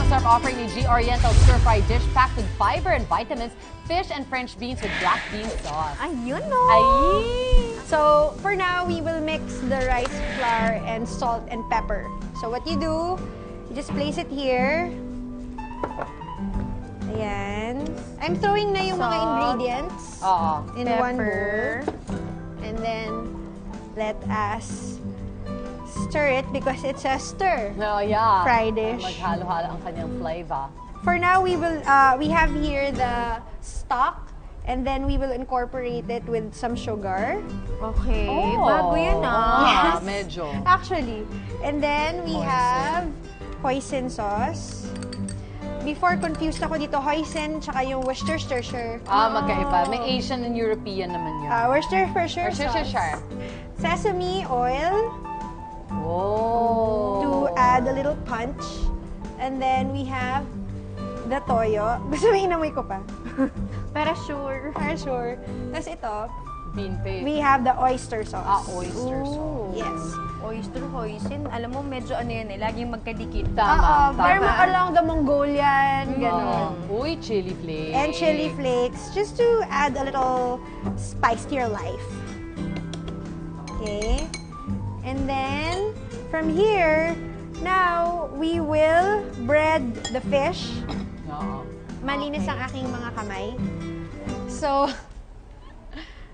ang sarap offering ni G Oriental stir-fried dish packed with fiber and vitamins, fish and French beans with black bean sauce. Ayun, no? Ay! So, for now, we will mix the rice flour and salt and pepper. So, what you do, you just place it here. Ayan. I'm throwing na yung mga Salt. ingredients Oo. in one Pepper. bowl. And then, let us stir it because it's a stir. Oh, yeah. Fried dish. Maghalo-halo ang kanyang flavor. For now, we have here the stock, and then we will incorporate it with some sugar. Okay. Oh. Bago yan, Ah, Yes. medyo. Actually. And then we Hoisin. have hoisin sauce. Before, confused ako dito, hoisin tsaka yung Worcestershire. Magkaiba. May Asian and European naman yun. Worcestershire sauce. Worcestershire. Sesame oil Oh. to add a little punch. And then we have the toyo. Gusto mo hinamoy ko pa? Para sure. Para sure. Tapos ito, Bean paste. we have the oyster sauce. Oyster sauce. Yes. Oyster, hoisin. Alam mo, medyo ano yan eh. Laging magkadikit. Tama. Very tama. much along the Mongolian, gano'n. Uy, chili flakes. And chili flakes, just to add a little spice to your life. Okay. And then, from here, now, we will bread the fish. Oo. Malinis ang aking mga kamay. So,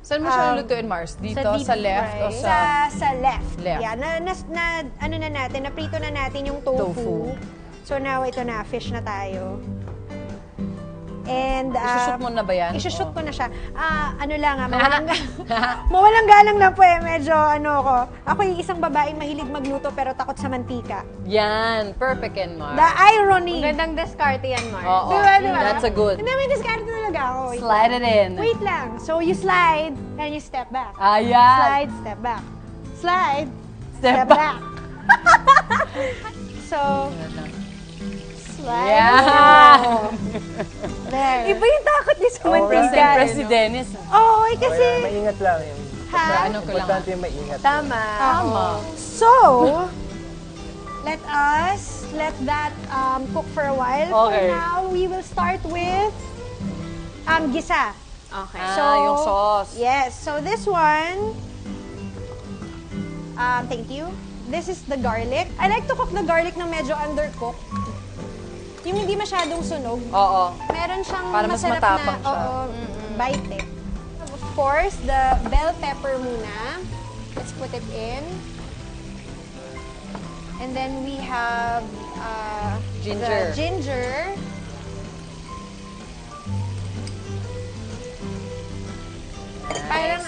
Saan mo siya lulutuin, Mars? Dito, deep sa left o fry. sa... sa left. Left. Yeah, ano na natin, naprito na natin yung tofu. So now, ito na, fish na tayo. And, Isushoot mo na ba yan? Isushoot ko na siya. Ano lang, mawalang galang na po eh. Medyo, ako. Ako yung isang babaeng mahilig magluto pero takot sa mantika. Yan. Perfect yan, Mars. The irony. Magandang diskarte yan, Mars. Oo. Diba? That's a good. Hindi, may discard talaga ako. Wait Slide it in. Wait lang. So, you slide, and you step back. Ayan. Slide, step back. Slide, Step back. So, slide. Yan. There. Iba yung takot niya sa mantika. Presidentes. Oo, kasi... Maingat lang yun. Ha? Ano ko lang. Importante yung maingat. Tama. Tama. So, let that cook for a while. Okay. For now, we will start with gisa. Okay. Yung sauce. Yes. So this one, thank you. This is the garlic. I like to cook the garlic na medyo undercooked. Yung hindi masyadong sunog. Oo. Meron siyang Para mas masarap matapang na, siya. bite eh. Of course, the bell pepper muna. Let's put it in. And then we have Ginger. the ginger. Parang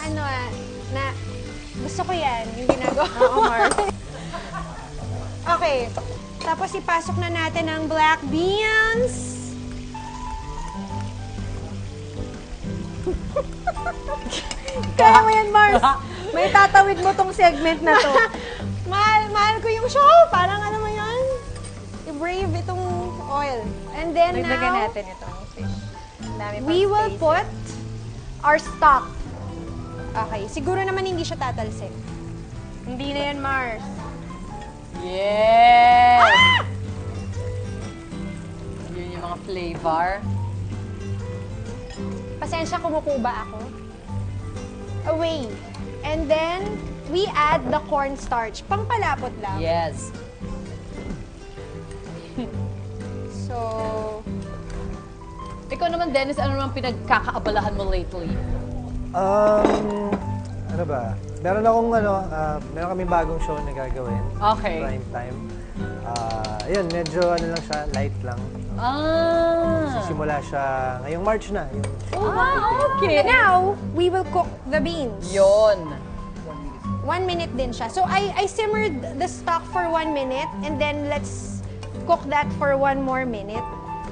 gusto ko yan, yung ginagawa. Oo, Mars. Okay. Tapos ipasok na natin ang black beans. Kaya mo yan, Mars. May tatawid mo tong segment na to. Mahal ko yung show. Parang ano mo yan? I-brave itong oil. And then Dagdagan now, natin itong fish. Ang dami pang we will space. put our stock. Okay. Siguro naman hindi siya tatalsik. Hindi na yan, Mars. Yes! Yun yung mga flavor. Pasensya, kumukuba ako. Away. And then, we add the cornstarch. Pangpalapot lang. Yes. So, Ikaw naman, Dennis, ano naman pinagkakaabalahan mo lately? Ano ba? Meron kaming bagong show na gagawin. Okay. Prime time. Yun, medyo lang siya, light lang. Sisimula siya ngayong March na. Okay. now, we will cook the beans. Yun. 1 minute din siya. So, I simmered the stock for 1 minute and then let's cook that for 1 more minute.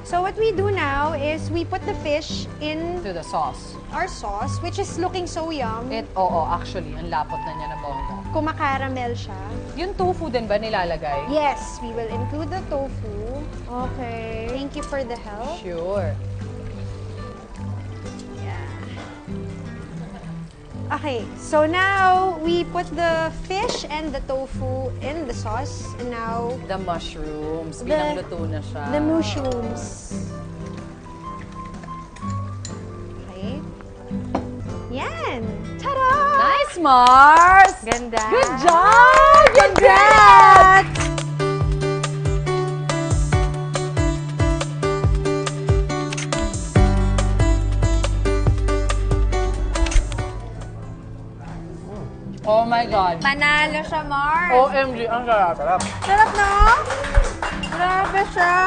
So, what we do now is we put the fish in To the sauce. our sauce, which is looking so yum. Oo, actually, ang lapot na niya na bongga. Kumakaramel siya. Yung tofu din ba nilalagay? Yes, we will include the tofu. Okay. Thank you for the help. Sure. Yeah. Okay, so now we put the fish and the tofu in the sauce. And now, The mushrooms. The- Binangluto na siya. the mushrooms. Okay. Yan! Ta-da! Nice, Mars! Ganda. Good job! Congrats! Oh my God. Panalo siya, Mars. OMG, ang sarap. Sarap. Sarap, no? Grabe siya.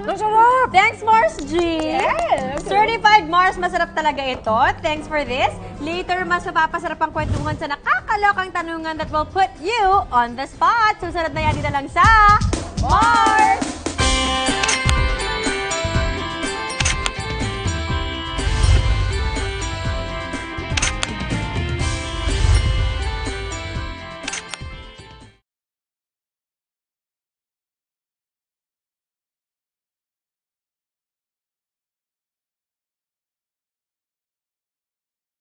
Ang sarap! Thanks, Mars G. Yes. Certified Mars, masarap talaga ito. Thanks for this. Later, mas mapapasarap ang kwentuhan sa nakakalokang tanungan that will put you on the spot. Susunod na yan dito lang sa Mars!